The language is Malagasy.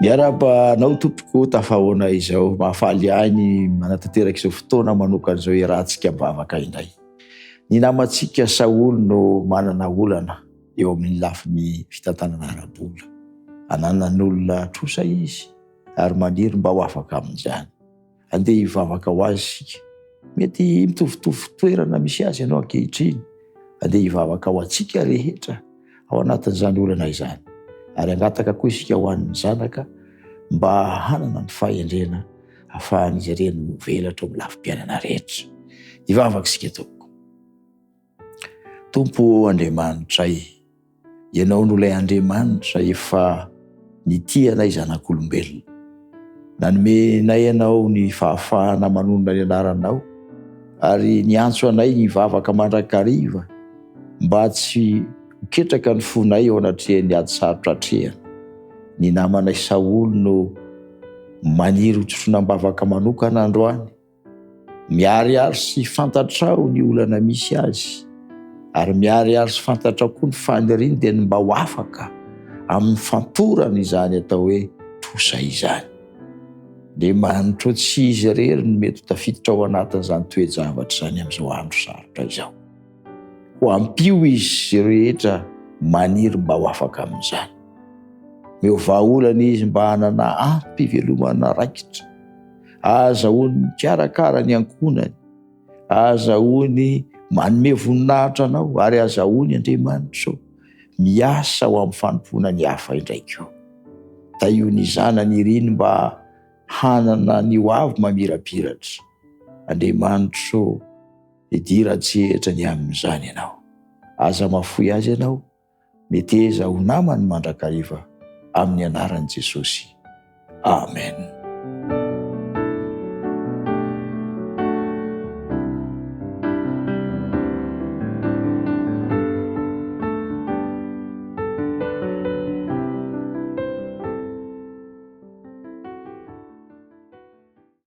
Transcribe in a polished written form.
Miarabanao tompoko tafahoana izao mahafaly ainy manatanteraka izao fotoana manokana izao iarahantsika bavaka indray. Ny namantsika Saoly no manana olana eo amin'ny lafiny fitantanana ara-bola. Ananan'olona trosa izy ary maniry mba ho afaka amin'izany. Andeha hivavaka ho azy isika. Mety mitovitovy toerana misy azy ianao ankehitriny. Andeha hivavaka ho antsika rehetra ao anatin'izany olana izany. Ary angataka koa isika ho an'ny zanaka mba hanana ny fahendrena ahafahan'izy ireny mivelatra amin'ny lafim-piainana rehetra. Hivavaka isika tompoko. Tompo Andriamanitra, ianao no ilay Andriamanitra efa nitia anay zanak'olombelona. Nanomenay ianao ny fahafahana manonona ny anaranao ary niantso anay hivavaka mandrakariva mba tsy hiketraka ny fonay ao anatrehan'ny ady sarotra hatrehana. Ny namanay Saoly no maniry ho tsotronam-bavaka manokana androany. Miariary sy fantatrao ny olana misy azy ary miariary sy fantatrao koa ny faniriany dia ny mba ho afaka amin'ny fantorana izany atao hoe trosa izany. Andriamanitra tsy izy irery no mety tafiditra ao anatin'izany toe-javatra izany amin'izao andro sarotra izao. Ho ampio izy rehetra maniry mba ho afaka amin'izany. Miovaolana izy mba hanana ampy-pivelomana raikitra. Azahoany mikarakara ny ankonany. Azahoany manome voninahitra anao ary azahoany Andriamanitra miasa ao amin'ny fanompoana ny hafa indraiky. Tahiony zanany iriny mba hanana ny ho avy mamirapiratra. Andriamanitra idiran-tsehatra ny amin'izany ianao. Aza mafoy azy ianao, meteza ho namany mandrakariva amin'ny anaran'i Jesosy. Amen.